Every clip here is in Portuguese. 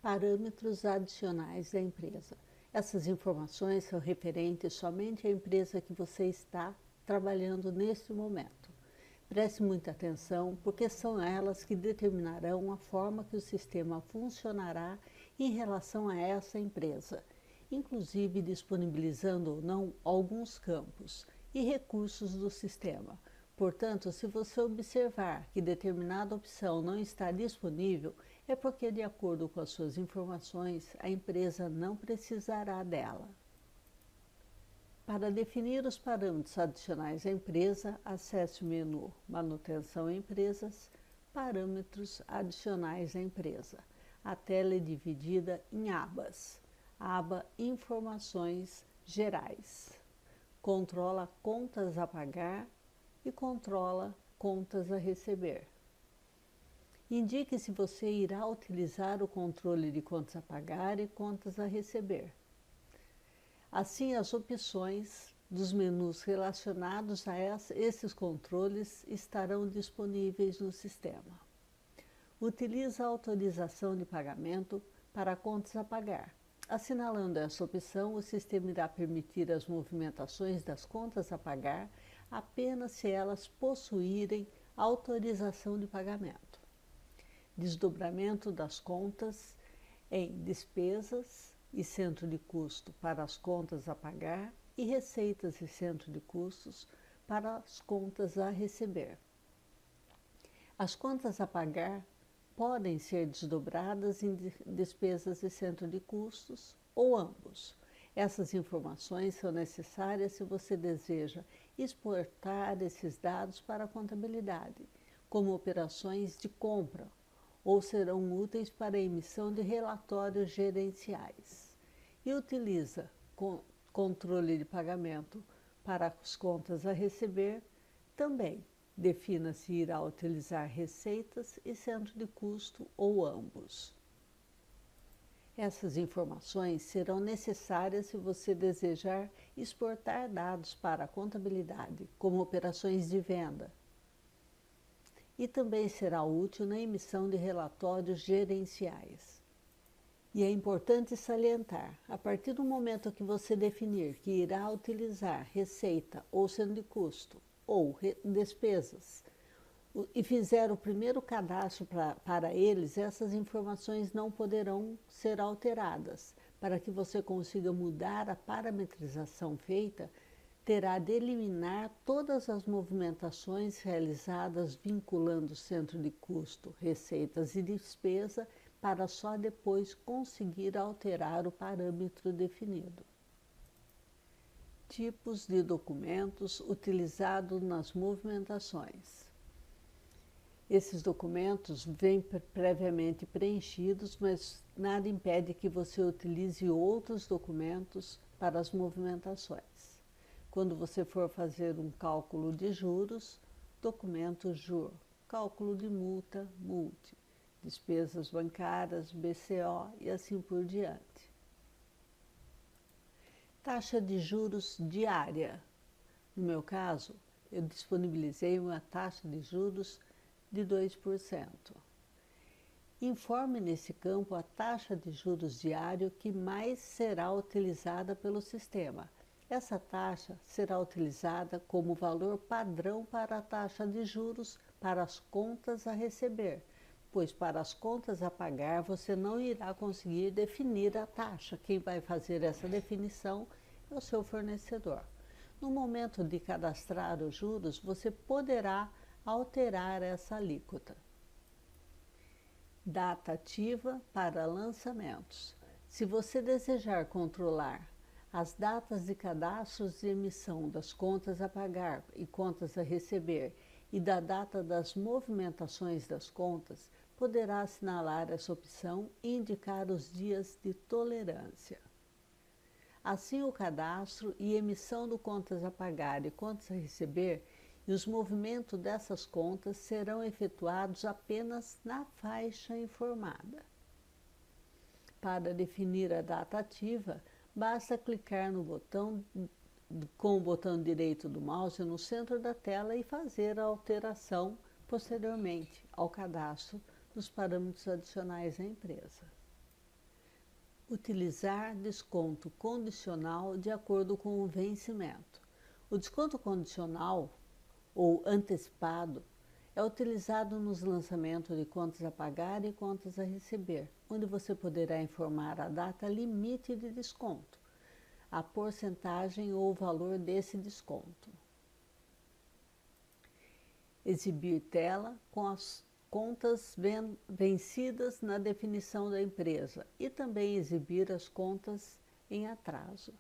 Parâmetros adicionais da empresa. Essas informações são referentes somente à empresa que você está trabalhando neste momento. Preste muita atenção, porque são elas que determinarão a forma que o sistema funcionará em relação a essa empresa, inclusive disponibilizando ou não alguns campos e recursos do sistema. Portanto, se você observar que determinada opção não está disponível, é porque, de acordo com as suas informações, a empresa não precisará dela. Para definir os parâmetros adicionais à empresa, acesse o menu Manutenção Empresas, Parâmetros adicionais à empresa. A tela é dividida em abas. Aba Informações Gerais. Controla contas a pagar e controla contas a receber. Indique se você irá utilizar o controle de contas a pagar e contas a receber. Assim, as opções dos menus relacionados a esses controles estarão disponíveis no sistema. Utilize a autorização de pagamento para contas a pagar. Assinalando essa opção, o sistema irá permitir as movimentações das contas a pagar apenas se elas possuírem autorização de pagamento. Desdobramento das contas em despesas e centro de custo para as contas a pagar e receitas e centro de custos para as contas a receber. As contas a pagar podem ser desdobradas em despesas e centro de custos ou ambos. Essas informações são necessárias se você deseja exportar esses dados para a contabilidade, como operações de compra, ou serão úteis para a emissão de relatórios gerenciais. E utiliza controle de pagamento para as contas a receber, também defina se irá utilizar receitas e centro de custo ou ambos. Essas informações serão necessárias se você desejar exportar dados para a contabilidade, como operações de venda. E também será útil na emissão de relatórios gerenciais. E é importante salientar, a partir do momento que você definir que irá utilizar receita ou centro de custo ou despesas, e fizer o primeiro cadastro para eles, essas informações não poderão ser alteradas. Para que você consiga mudar a parametrização feita, terá de eliminar todas as movimentações realizadas vinculando centro de custo, receitas e despesa, para só depois conseguir alterar o parâmetro definido. Tipos de documentos utilizados nas movimentações. Esses documentos vêm previamente preenchidos, mas nada impede que você utilize outros documentos para as movimentações. Quando você for fazer um cálculo de juros, documento JUR, cálculo de multa, MULT, despesas bancárias, BCO e assim por diante. Taxa de juros diária. No meu caso, eu disponibilizei uma taxa de juros de 2%. Informe nesse campo a taxa de juros diário que mais será utilizada pelo sistema. Essa taxa será utilizada como valor padrão para a taxa de juros para as contas a receber, pois para as contas a pagar você não irá conseguir definir a taxa. Quem vai fazer essa definição é o seu fornecedor. No momento de cadastrar os juros, você poderá alterar essa alíquota. Data ativa para lançamentos. Se você desejar controlar as datas de cadastros de emissão das contas a pagar e contas a receber e da data das movimentações das contas, poderá assinalar essa opção e indicar os dias de tolerância. Assim, o cadastro e emissão do contas a pagar e contas a receber e os movimentos dessas contas serão efetuados apenas na faixa informada. Para definir a data ativa, basta clicar no botão com o botão direito do mouse no centro da tela e fazer a alteração posteriormente ao cadastro dos parâmetros adicionais à empresa. Utilizar desconto condicional de acordo com o vencimento. O desconto condicional, ou antecipado, é utilizado nos lançamentos de contas a pagar e contas a receber, onde você poderá informar a data limite de desconto, a porcentagem ou o valor desse desconto. Exibir tela com as contas vencidas na definição da empresa e também exibir as contas em atraso.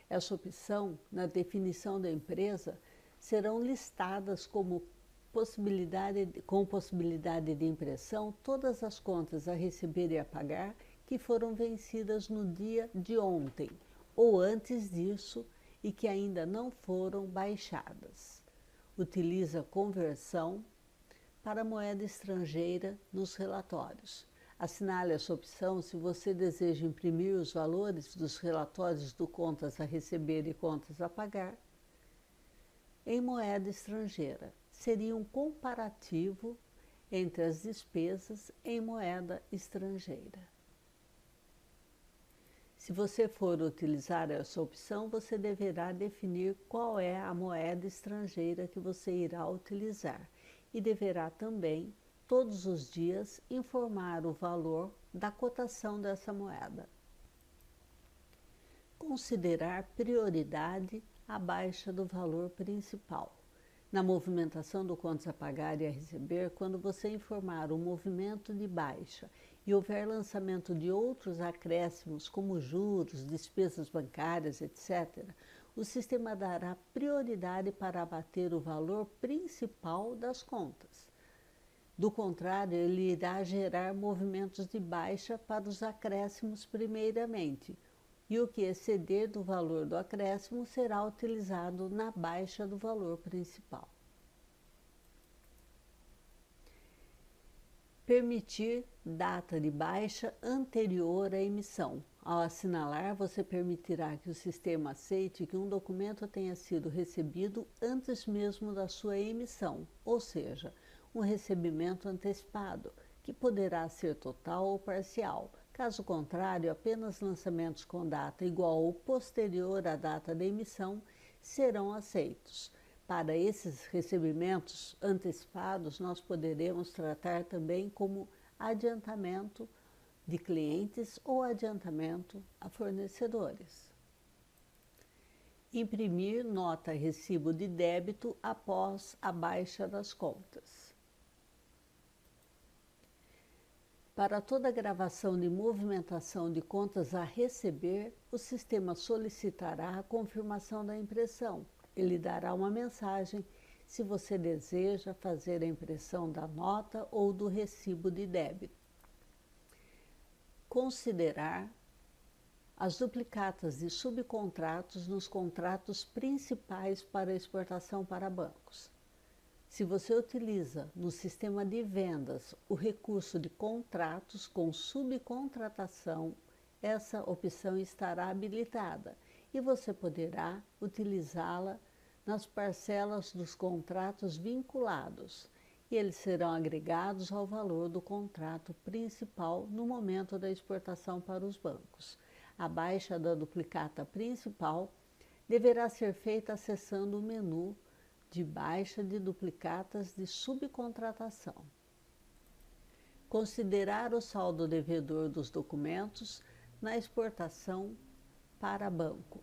Essa opção, na definição da empresa, serão listadas com possibilidade de impressão todas as contas a receber e a pagar que foram vencidas no dia de ontem ou antes disso e que ainda não foram baixadas. Utiliza conversão para moeda estrangeira nos relatórios. Assinale essa opção se você deseja imprimir os valores dos relatórios do contas a receber e contas a pagar em moeda estrangeira. Seria um comparativo entre as despesas em moeda estrangeira. Se você for utilizar essa opção, você deverá definir qual é a moeda estrangeira que você irá utilizar e deverá também, todos os dias, informar o valor da cotação dessa moeda. Considerar prioridade a baixa do valor principal. Na movimentação do contas a pagar e a receber, quando você informar o movimento de baixa e houver lançamento de outros acréscimos, como juros, despesas bancárias, etc., o sistema dará prioridade para abater o valor principal das contas. Do contrário, ele irá gerar movimentos de baixa para os acréscimos primeiramente, e o que exceder do valor do acréscimo será utilizado na baixa do valor principal. Permitir data de baixa anterior à emissão. Ao assinalar, você permitirá que o sistema aceite que um documento tenha sido recebido antes mesmo da sua emissão, ou seja, um recebimento antecipado, que poderá ser total ou parcial. Caso contrário, apenas lançamentos com data igual ou posterior à data da emissão serão aceitos. Para esses recebimentos antecipados, nós poderemos tratar também como adiantamento de clientes ou adiantamento a fornecedores. Imprimir nota recibo de débito após a baixa das contas. Para toda gravação de movimentação de contas a receber, o sistema solicitará a confirmação da impressão. Ele dará uma mensagem se você deseja fazer a impressão da nota ou do recibo de débito. Considerar as duplicatas de subcontratos nos contratos principais para exportação para bancos. Se você utiliza no sistema de vendas o recurso de contratos com subcontratação, essa opção estará habilitada e você poderá utilizá-la nas parcelas dos contratos vinculados e eles serão agregados ao valor do contrato principal no momento da exportação para os bancos. A baixa da duplicata principal deverá ser feita acessando o menu de baixa de duplicatas de subcontratação. Considerar o saldo devedor dos documentos na exportação para banco.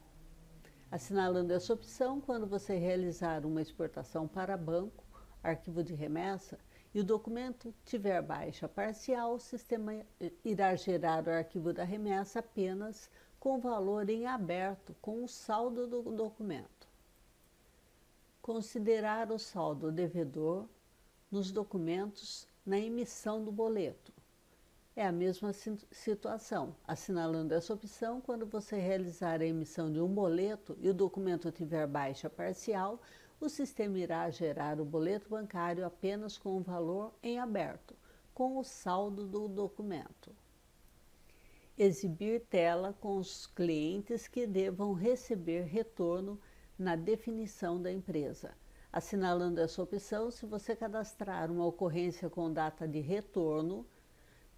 Assinalando essa opção, quando você realizar uma exportação para banco, arquivo de remessa, e o documento tiver baixa parcial, o sistema irá gerar o arquivo da remessa apenas com o valor em aberto com o saldo do documento. Considerar o saldo devedor nos documentos na emissão do boleto. É a mesma situação. Assinalando essa opção, quando você realizar a emissão de um boleto e o documento tiver baixa parcial, o sistema irá gerar o boleto bancário apenas com o valor em aberto, com o saldo do documento. Exibir tela com os clientes que devam receber retorno na definição da empresa. Assinalando essa opção, se você cadastrar uma ocorrência com data de retorno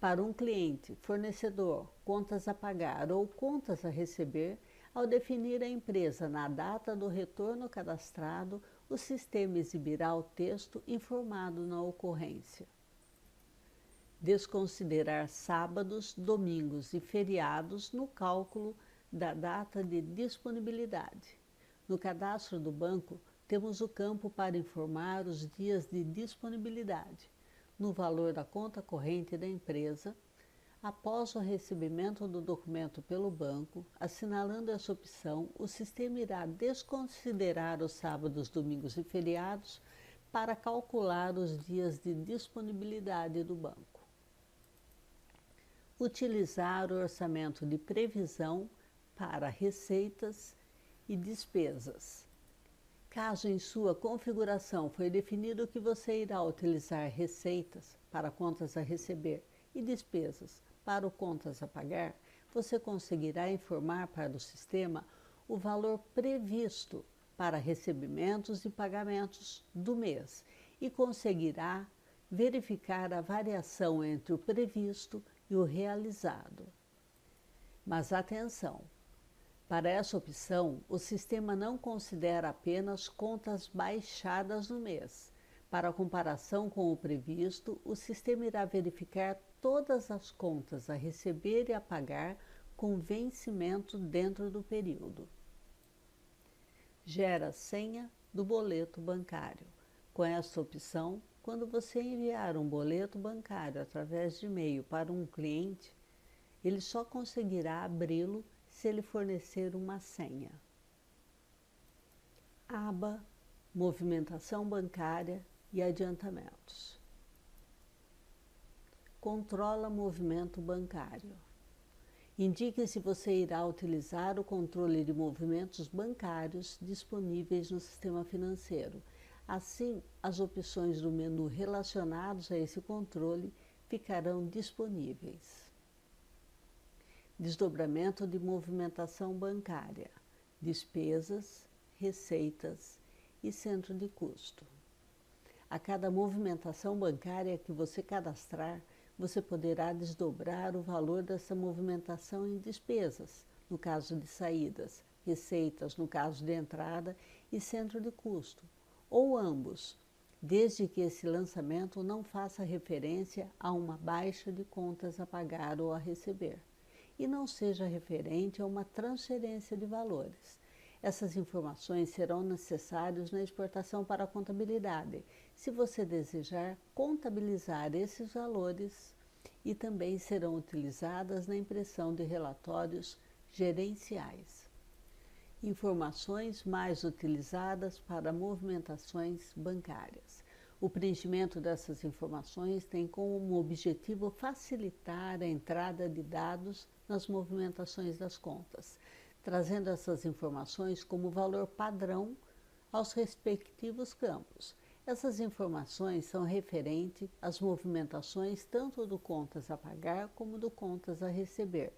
para um cliente, fornecedor, contas a pagar ou contas a receber, ao definir a empresa na data do retorno cadastrado, o sistema exibirá o texto informado na ocorrência. Desconsiderar sábados, domingos e feriados no cálculo da data de disponibilidade. No cadastro do banco, temos o campo para informar os dias de disponibilidade, no valor da conta corrente da empresa, após o recebimento do documento pelo banco, assinalando essa opção, o sistema irá desconsiderar os sábados, domingos e feriados para calcular os dias de disponibilidade do banco. Utilizar o orçamento de previsão para receitas e despesas. Caso em sua configuração foi definido que você irá utilizar receitas para contas a receber e despesas para o contas a pagar, você conseguirá informar para o sistema o valor previsto para recebimentos e pagamentos do mês e conseguirá verificar a variação entre o previsto e o realizado. Mas atenção! Para essa opção, o sistema não considera apenas contas baixadas no mês. Para comparação com o previsto, o sistema irá verificar todas as contas a receber e a pagar com vencimento dentro do período. Gera senha do boleto bancário. Com essa opção, quando você enviar um boleto bancário através de e-mail para um cliente, ele só conseguirá abri-lo se ele fornecer uma senha. Aba Movimentação Bancária e Adiantamentos. Controla movimento bancário. Indique se você irá utilizar o controle de movimentos bancários disponíveis no sistema financeiro. Assim, as opções do menu relacionadas a esse controle ficarão disponíveis. Desdobramento de movimentação bancária, despesas, receitas e centro de custo. A cada movimentação bancária que você cadastrar, você poderá desdobrar o valor dessa movimentação em despesas, no caso de saídas, receitas, no caso de entrada, e centro de custo, ou ambos, desde que esse lançamento não faça referência a uma baixa de contas a pagar ou a receber, e não seja referente a uma transferência de valores. Essas informações serão necessárias na exportação para a contabilidade, se você desejar contabilizar esses valores, e também serão utilizadas na impressão de relatórios gerenciais. Informações mais utilizadas para movimentações bancárias. O preenchimento dessas informações tem como objetivo facilitar a entrada de dados nas movimentações das contas, trazendo essas informações como valor padrão aos respectivos campos. Essas informações são referentes às movimentações tanto do contas a pagar como do contas a receber,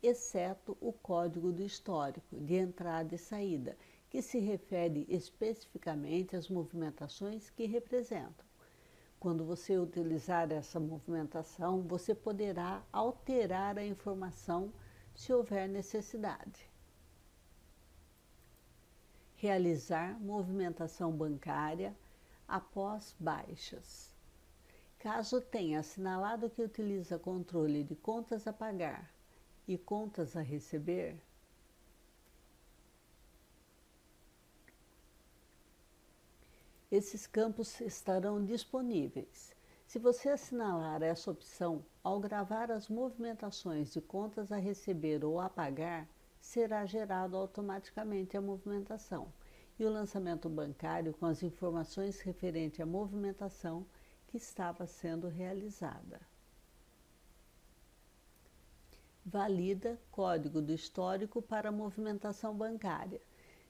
exceto o código do histórico de entrada e saída, que se refere especificamente às movimentações que representam. Quando você utilizar essa movimentação, você poderá alterar a informação se houver necessidade. Realizar movimentação bancária após baixas. Caso tenha assinalado que utiliza controle de contas a pagar e contas a receber, esses campos estarão disponíveis. Se você assinalar essa opção, ao gravar as movimentações de contas a receber ou a pagar, será gerado automaticamente a movimentação e o lançamento bancário com as informações referentes à movimentação que estava sendo realizada. Valida código do histórico para movimentação bancária.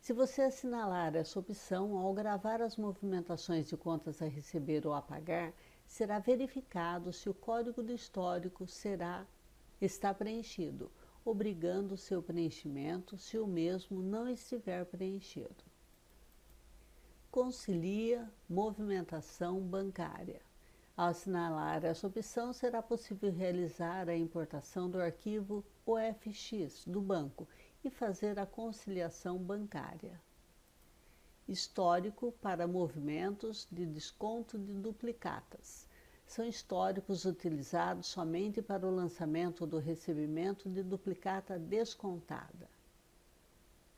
Se você assinalar essa opção, ao gravar as movimentações de contas a receber ou a pagar, será verificado se o código do histórico está preenchido, obrigando o seu preenchimento se o mesmo não estiver preenchido. Concilia movimentação bancária. Ao assinalar essa opção, será possível realizar a importação do arquivo OFX do banco e fazer a conciliação bancária. Histórico para movimentos de desconto de duplicatas. São históricos utilizados somente para o lançamento do recebimento de duplicata descontada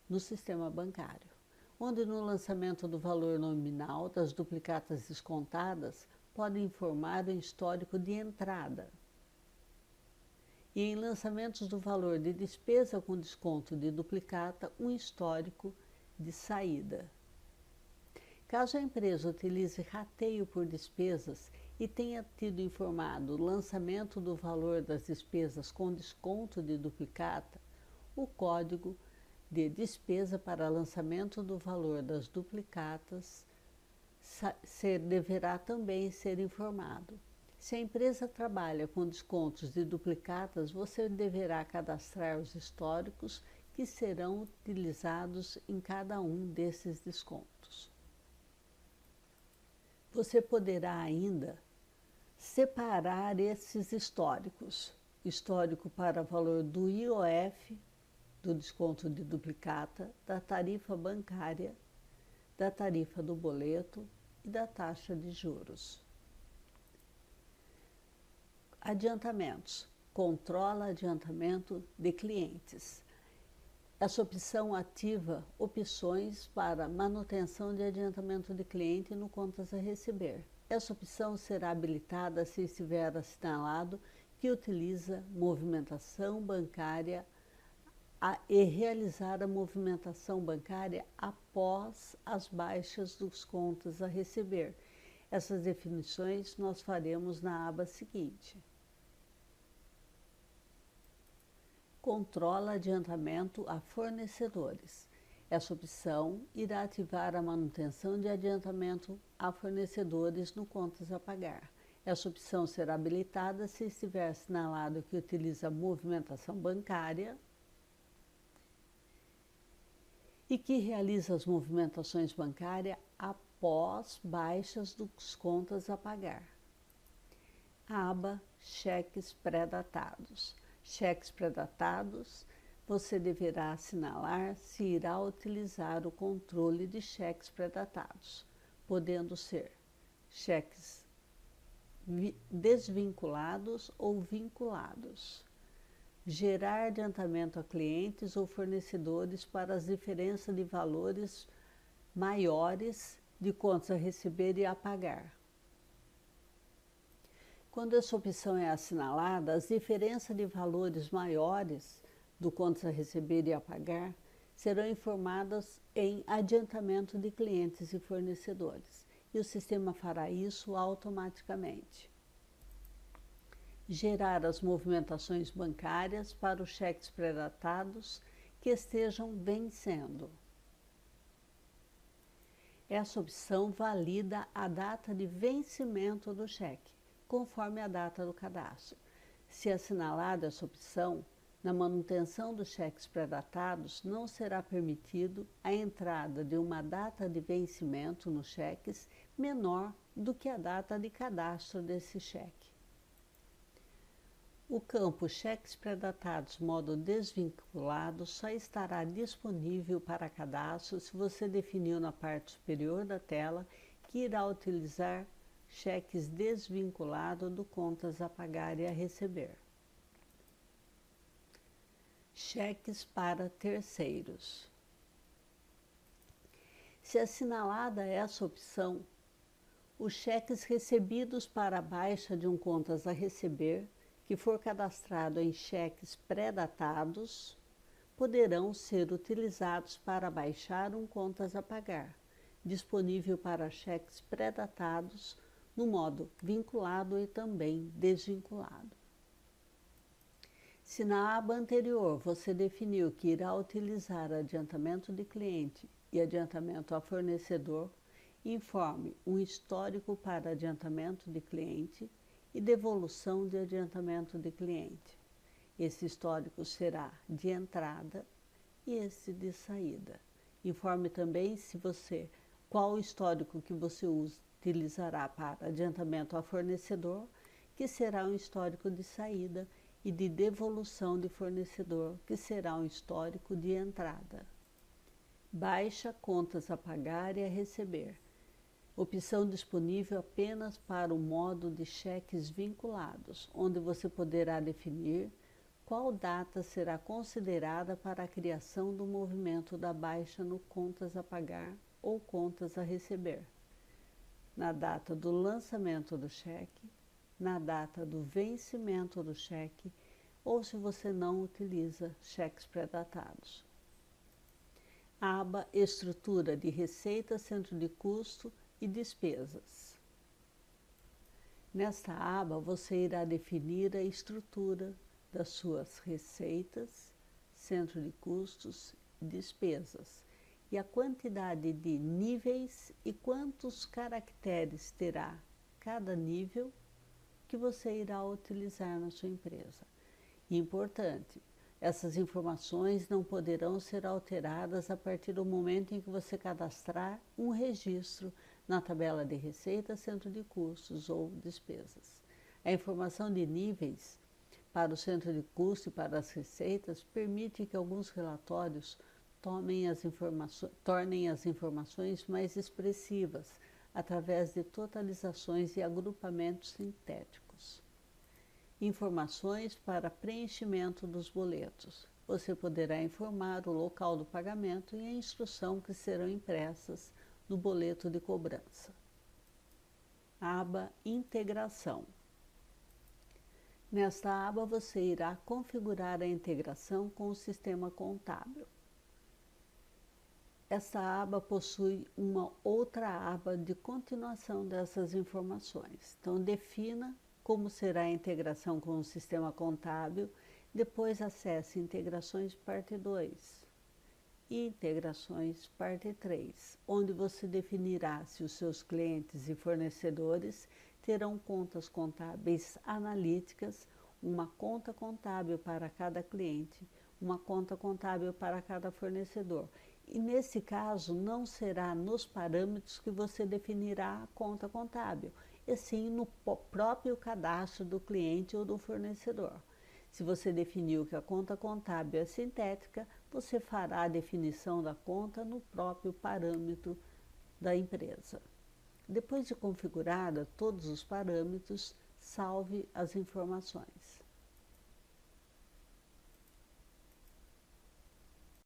no sistema bancário, onde no lançamento do valor nominal das duplicatas descontadas pode informar o histórico de entrada. E em lançamentos do valor de despesa com desconto de duplicata, um histórico de saída. Caso a empresa utilize rateio por despesas e tenha tido informado o lançamento do valor das despesas com desconto de duplicata, o código de despesa para lançamento do valor das duplicatas deverá também ser informado. Se a empresa trabalha com descontos de duplicatas, você deverá cadastrar os históricos que serão utilizados em cada um desses descontos. Você poderá ainda separar esses históricos, histórico para valor do IOF, do desconto de duplicata, da tarifa bancária, da tarifa do boleto e da taxa de juros. Adiantamentos. Controla adiantamento de clientes. Essa opção ativa opções para manutenção de adiantamento de cliente no contas a receber. Essa opção será habilitada se estiver assinalado que utiliza movimentação bancária e realizar a movimentação bancária após as baixas dos contas a receber. Essas definições nós faremos na aba seguinte. Controla adiantamento a fornecedores. Essa opção irá ativar a manutenção de adiantamento a fornecedores no contas a pagar. Essa opção será habilitada se estiver assinalado que utiliza movimentação bancária e que realiza as movimentações bancárias após baixas dos contas a pagar. A aba Cheques pré-datados. Cheques pré-datados, você deverá assinalar se irá utilizar o controle de cheques pré-datados, podendo ser cheques desvinculados ou vinculados. Gerar adiantamento a clientes ou fornecedores para as diferenças de valores maiores de contas a receber e a pagar. Quando essa opção é assinalada, as diferenças de valores maiores do contas a receber e a pagar serão informadas em adiantamento de clientes e fornecedores, e o sistema fará isso automaticamente. Gerar as movimentações bancárias para os cheques pré-datados que estejam vencendo. Essa opção valida a data de vencimento do cheque, conforme a data do cadastro. Se assinalada essa opção, na manutenção dos cheques pré-datados, não será permitido a entrada de uma data de vencimento nos cheques menor do que a data de cadastro desse cheque. O campo Cheques pré-datados modo desvinculado só estará disponível para cadastro se você definiu na parte superior da tela que irá utilizar cheques desvinculados do contas a pagar e a receber. Cheques para terceiros. Se assinalada essa opção, os cheques recebidos para a baixa de um contas a receber, que for cadastrado em cheques pré-datados, poderão ser utilizados para baixar um contas a pagar, disponível para cheques pré-datados no modo vinculado e também desvinculado. Se na aba anterior você definiu que irá utilizar adiantamento de cliente e adiantamento a fornecedor, informe um histórico para adiantamento de cliente e devolução de adiantamento de cliente. Esse histórico será de entrada e esse de saída. Informe também qual o histórico que você utilizará para adiantamento a fornecedor, que será um histórico de saída, e de devolução de fornecedor, que será um histórico de entrada. Baixa, contas a pagar e a receber. Opção disponível apenas para o modo de cheques vinculados, onde você poderá definir qual data será considerada para a criação do movimento da baixa no contas a pagar ou contas a receber. Na data do lançamento do cheque, na data do vencimento do cheque, ou se você não utiliza cheques pré-datados. Aba Estrutura de Receita, Centro de Custo e Despesas. Nesta aba, você irá definir a estrutura das suas receitas, centro de custos e despesas, e a quantidade de níveis e quantos caracteres terá cada nível que você irá utilizar na sua empresa. E importante, essas informações não poderão ser alteradas a partir do momento em que você cadastrar um registro na tabela de receita, centro de custos ou despesas. A informação de níveis para o centro de custo e para as receitas permite que alguns relatórios tornem as informações mais expressivas, através de totalizações e agrupamentos sintéticos. Informações para preenchimento dos boletos. Você poderá informar o local do pagamento e a instrução que serão impressas no boleto de cobrança. Aba Integração. Nesta aba você irá configurar a integração com o sistema contábil. Esta aba possui uma outra aba de continuação dessas informações. Então, defina como será a integração com o sistema contábil, depois acesse Integrações Parte 2 e Integrações Parte 3, onde você definirá se os seus clientes e fornecedores terão contas contábeis analíticas, uma conta contábil para cada cliente, uma conta contábil para cada fornecedor. E nesse caso, não será nos parâmetros que você definirá a conta contábil, e sim no próprio cadastro do cliente ou do fornecedor. Se você definiu que a conta contábil é sintética, você fará a definição da conta no próprio parâmetro da empresa. Depois de configurada todos os parâmetros, salve as informações.